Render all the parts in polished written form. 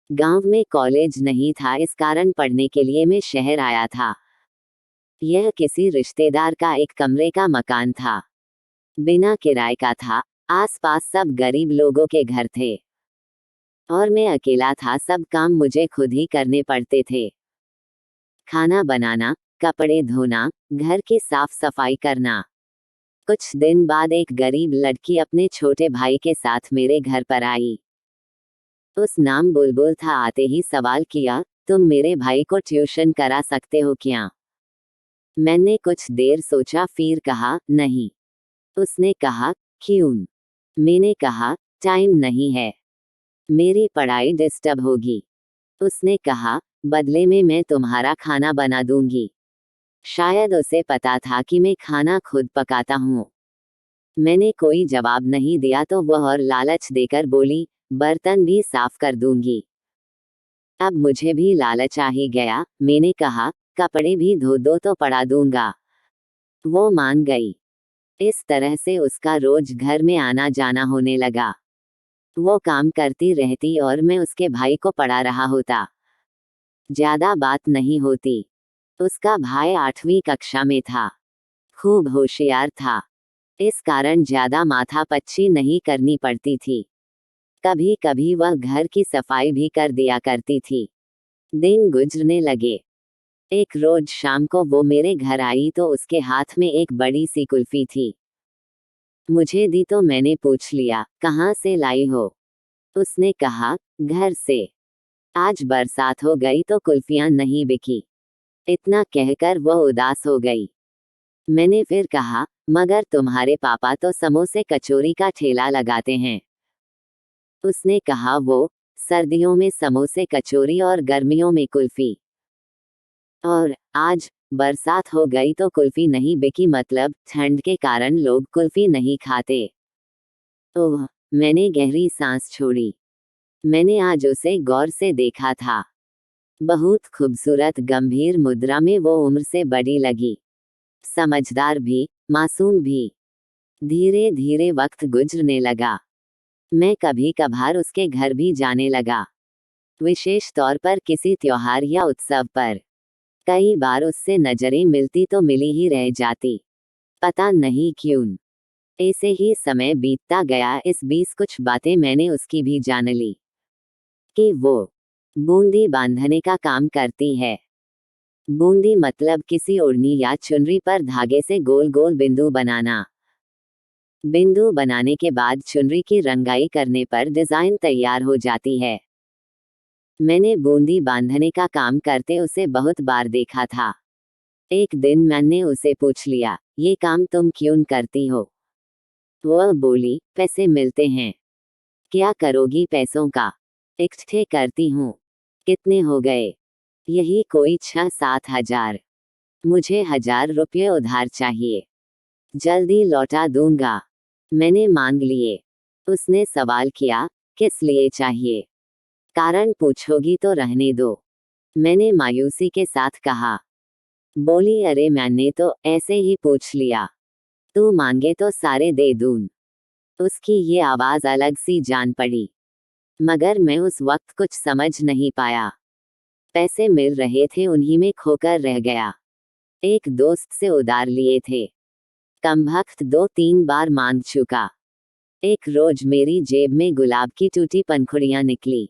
गांव में कॉलेज नहीं था, इस कारण पढ़ने के लिए मैं शहर आया था। यह किसी रिश्तेदार का एक कमरे का मकान था। बिना किराए का था। आसपास सब गरीब लोगों के घर थे और मैं अकेला था। सब काम मुझे खुद ही करने पड़ते थे। खाना बनाना, कपड़े धोना, घर की साफ सफाई करना। कुछ दिन बाद एक गरीब लड़की अपने छोटे भाई के साथ मेरे घर पर आई। उस नाम बुलबुल था। आते ही सवाल किया, तुम मेरे भाई को ट्यूशन करा सकते हो क्या? मैंने कुछ देर सोचा, फिर कहा, नहीं। उसने कहा, क्यों? मैंने कहा, टाइम नहीं है, मेरी पढ़ाई डिस्टर्ब होगी। उसने कहा, बदले में मैं तुम्हारा खाना बना दूंगी। शायद उसे पता था कि मैं खाना खुद पकाता हूँ। मैंने कोई जवाब नहीं दिया तो वह और लालच देकर बोली, बर्तन भी साफ कर दूंगी। अब मुझे भी लालच आ ही गया। मैंने कहा, कपड़े भी धो दो तो पड़ा दूंगा। वो मान गई। इस तरह से उसका रोज घर में आना जाना होने लगा। वो काम करती रहती और मैं उसके भाई को पढ़ा रहा होता। ज्यादा बात नहीं होती। उसका भाई 8वीं कक्षा में था। खूब होशियार था। इस कारण ज्यादा माथापच्ची नहीं करनी पड़ती थी। कभी कभी वह घर की सफाई भी कर दिया करती थी। दिन गुजरने लगे। एक रोज शाम को वो मेरे घर आई तो उसके हाथ में एक बड़ी सी कुल्फी थी। मुझे दी तो मैंने पूछ लिया, कहाँ से लाई हो? उसने कहा, घर से। आज बरसात हो गई तो कुल्फियां नहीं बिकी। इतना कहकर वह उदास हो गई। मैंने फिर कहा, मगर तुम्हारे पापा तो समोसे कचौरी का ठेला लगाते हैं। उसने कहा, वो सर्दियों में समोसे कचौरी और गर्मियों में कुल्फी। और आज बरसात हो गई तो कुल्फी नहीं बिकी, मतलब ठंड के कारण लोग कुल्फी नहीं खाते। ओह, मैंने गहरी सांस छोड़ी। मैंने आज उसे गौर से देखा था। बहुत खूबसूरत गंभीर मुद्रा में वो उम्र से बड़ी लगी। समझदार भी, मासूम भी। धीरे धीरे वक्त गुजरने लगा। मैं कभी कभार उसके घर भी जाने लगा, विशेष तौर पर किसी त्योहार या उत्सव पर। कई बार उससे नजरें मिलती तो मिली ही रह जाती, पता नहीं क्यों। ऐसे ही समय बीतता गया। इस बीच कुछ बातें मैंने उसकी भी जान ली कि वो बूंदी बांधने का काम करती है। बूंदी मतलब किसी ओढ़नी या चुनरी पर धागे से गोल गोल बिंदु बनाना। बिंदु बनाने के बाद चुनरी की रंगाई करने पर डिजाइन तैयार हो जाती है। मैंने बूंदी बांधने का काम करते उसे बहुत बार देखा था। एक दिन मैंने उसे पूछ लिया, ये काम तुम क्यों करती हो? वह बोली, पैसे मिलते हैं। क्या करोगी पैसों का? इकट्ठे करती हूँ। कितने हो गए? यही कोई 6-7 हजार। मुझे 1000 रुपये उधार चाहिए, जल्दी लौटा दूंगा। मैंने मांग लिए। उसने सवाल किया, किस लिए चाहिए? कारण पूछोगी तो रहने दो, मैंने मायूसी के साथ कहा। बोली, अरे मैंने तो ऐसे ही पूछ लिया, तू मांगे तो सारे दे दूं। उसकी ये आवाज अलग सी जान पड़ी, मगर मैं उस वक्त कुछ समझ नहीं पाया। पैसे मिल रहे थे, उन्हीं में खोकर रह गया। एक दोस्त से उधार लिए थे। कमबख्त 2-3 बार मांग चुका। एक रोज मेरी जेब में गुलाब की टूटी पंखुड़ियां निकली,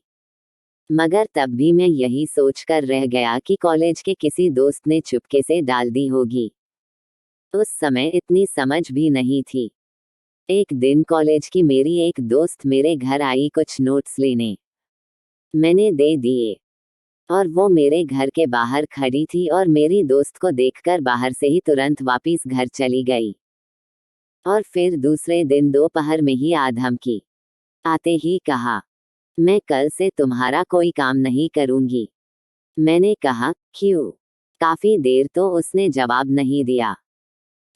मगर तब भी मैं यही सोचकर रह गया कि कॉलेज के किसी दोस्त ने चुपके से डाल दी होगी। उस समय इतनी समझ भी नहीं थी। एक दिन कॉलेज की मेरी एक दोस्त मेरे घर आई कुछ नोट्स लेने। मैंने दे दिए और वो मेरे घर के बाहर खड़ी थी और मेरी दोस्त को देखकर बाहर से ही तुरंत वापस घर चली गई। और फिर दूसरे दिन दोपहर में ही आ धमकी। आते ही कहा, मैं कल से तुम्हारा कोई काम नहीं करूंगी। मैंने कहा, क्यों? काफी देर तो उसने जवाब नहीं दिया।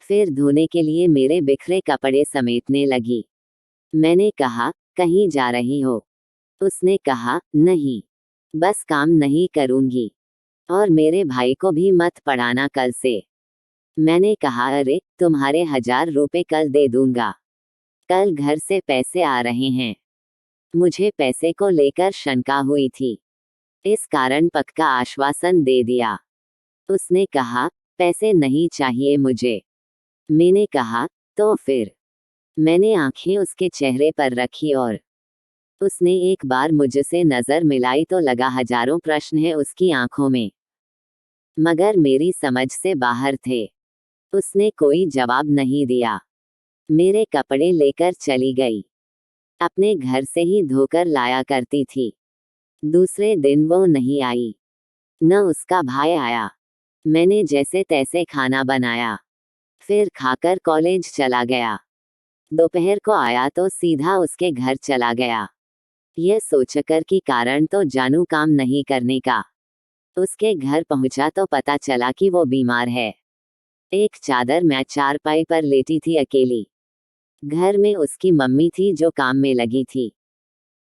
फिर धोने के लिए मेरे बिखरे कपड़े समेटने लगी। मैंने कहा, कहीं जा रही हो? उसने कहा, नहीं, बस काम नहीं करूंगी। और मेरे भाई को भी मत पढ़ाना कल से। मैंने कहा, अरे तुम्हारे 1000 रुपये कल दे दूंगा। कल घर से पैसे आ रहे हैं। मुझे पैसे को लेकर शंका हुई थी। इस कारण पक्का आश्वासन दे दिया। उसने कहा, पैसे नहीं चाहिए मुझे। मैंने कहा, तो फिर? मैंने आंखें उसके चेहरे पर रखी और उसने एक बार मुझसे नजर मिलाई तो लगा हजारों प्रश्न हैं उसकी आंखों में, मगर मेरी समझ से बाहर थे। उसने कोई जवाब नहीं दिया। मेरे कपड़े लेकर चली गई। अपने घर से ही धोकर लाया करती थी। दूसरे दिन वो नहीं आई, न उसका भाई आया। मैंने जैसे तैसे खाना बनाया, फिर खाकर कॉलेज चला गया। दोपहर को आया तो सीधा उसके घर चला गया, यह सोचकर कि कारण तो जानू काम नहीं करने का। उसके घर पहुंचा तो पता चला कि वो बीमार है। एक चादर मैं चारपाई पर लेटी थी अकेली। घर में उसकी मम्मी थी जो काम में लगी थी।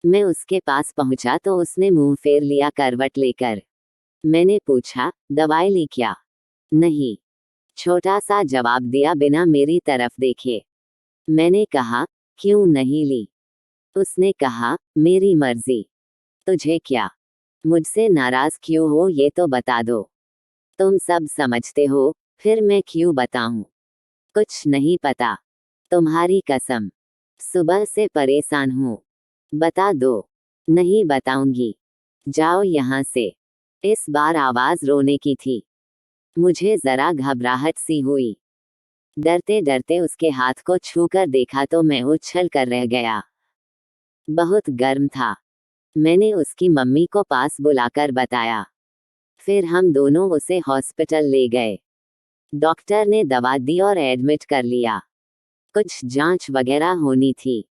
मैं उसके पास पहुंचा तो उसने मुंह फेर लिया करवट लेकर। मैंने पूछा, दवाई ली क्या? नहीं, छोटा सा जवाब दिया बिना मेरी तरफ देखे। मैंने कहा, क्यों नहीं ली? उसने कहा, मेरी मर्जी। तुझे क्या? मुझसे नाराज क्यों हो ये तो बता दो। तुम सब समझते हो, फिर मैं क्यों बताऊं? कुछ नहीं पता, तुम्हारी कसम। सुबह से परेशान हूं, बता दो। नहीं बताऊंगी, जाओ यहाँ से। इस बार आवाज रोने की थी। मुझे जरा घबराहट सी हुई। डरते डरते उसके हाथ को छूकर देखा तो मैं उछल कर रह गया। बहुत गर्म था। मैंने उसकी मम्मी को पास बुलाकर बताया। फिर हम दोनों उसे हॉस्पिटल ले गए। डॉक्टर ने दवा दी और एडमिट कर लिया। कुछ जांच वगैरह होनी थी,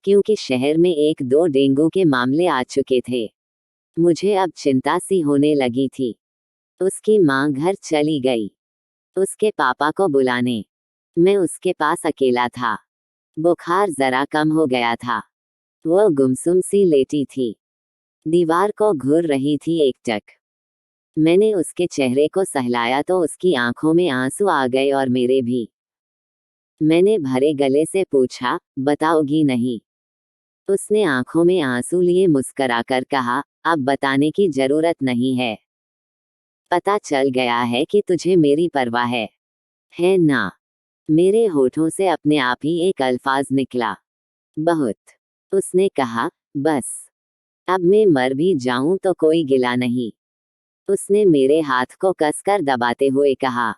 क्योंकि शहर में 1-2 डेंगू के मामले आ चुके थे। मुझे अब चिंता सी होने लगी थी। उसकी माँ घर चली गई उसके पापा को बुलाने। मैं उसके पास अकेला था। बुखार जरा कम हो गया था। वो गुमसुम सी लेटी थी, दीवार को घूर रही थी एकटक। मैंने उसके चेहरे को सहलाया तो उसकी आंखों में आंसू आ गए और मेरे भी। मैंने भरे गले से पूछा, बताओगी नहीं? उसने आंखों में आंसू लिए मुस्कराकर कहा, अब बताने की जरूरत नहीं है। पता चल गया है कि तुझे मेरी परवाह है ना? मेरे होठों से अपने आप ही एक अल्फाज निकला, बहुत। उसने कहा, बस, अब मैं मर भी जाऊं तो कोई गिला नहीं। उसने मेरे हाथ को कसकर दबाते हुए कहा।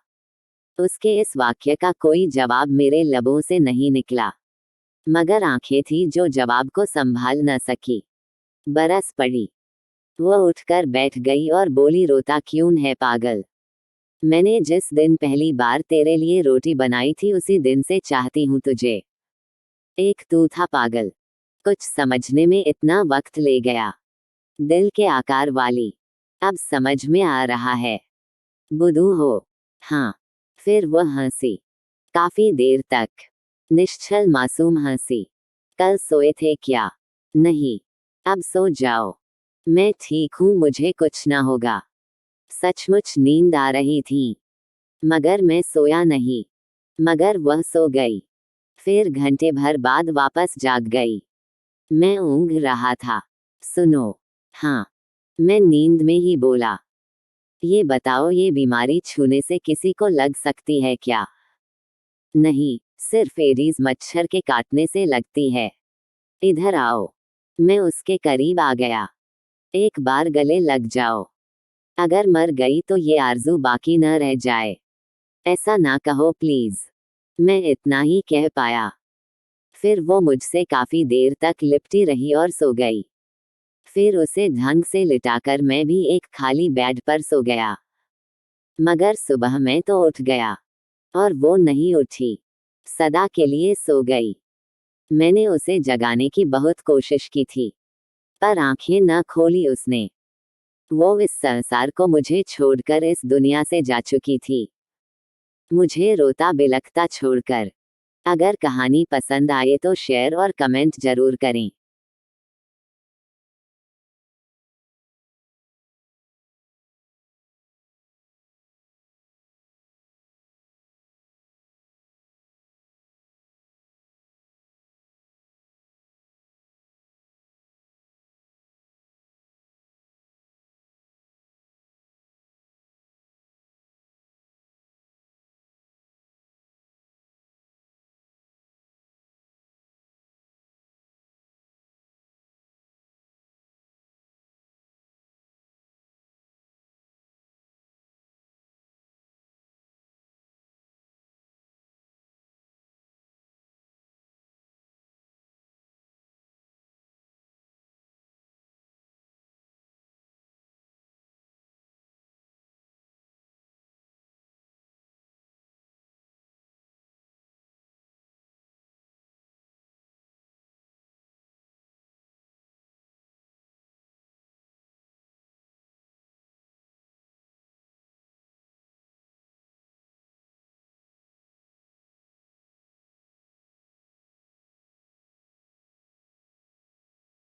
उसके इस वाक्य का कोई जवाब मेरे लबों से नहीं निकला, मगर आंखें थी जो जवाब को संभाल न सकी। बरस पड़ी। वो उठकर बैठ गई और बोली, रोता क्यों है पागल? मैंने जिस दिन पहली बार तेरे लिए रोटी बनाई थी उसी दिन से चाहती हूँ तुझे। एक तू था पागल। कुछ समझने में इतना वक्त ले गया। दिल के आकार वाली, अब समझ में आ रहा है। बुद्धू हो। हाँ। फिर वह हंसी, काफी देर तक। निश्चल मासूम हंसी। कल सोए थे क्या? नहीं। अब सो जाओ। मैं ठीक हूँ, मुझे कुछ ना होगा। सचमुच नींद आ रही थी, मगर मैं सोया नहीं। मगर वह सो गई। फिर घंटे भर बाद वापस जाग गई। मैं ऊँघ रहा था। सुनो। हाँ। मैं नींद में ही बोला, ये बताओ, ये बीमारी छूने से किसी को लग सकती है क्या? नहीं, सिर्फ एडीज मच्छर के काटने से लगती है। इधर आओ। मैं उसके करीब आ गया। एक बार गले लग जाओ। अगर मर गई तो ये आरज़ू बाकी न रह जाए। ऐसा ना कहो प्लीज। मैं इतना ही कह पाया। फिर वो मुझसे काफी देर तक लिपटी रही और सो गई। फिर उसे ढंग से लिटाकर मैं भी एक खाली बेड पर सो गया। मगर सुबह मैं तो उठ गया, और वो नहीं उठी। सदा के लिए सो गई। मैंने उसे जगाने की बहुत कोशिश की थी, पर आंखें न खोली उसने। वो इस संसार को मुझे छोड़कर इस दुनिया से जा चुकी थी, मुझे रोता बिलखता छोड़कर। अगर कहानी पसंद आए तो शेयर और कमेंट जरूर करें।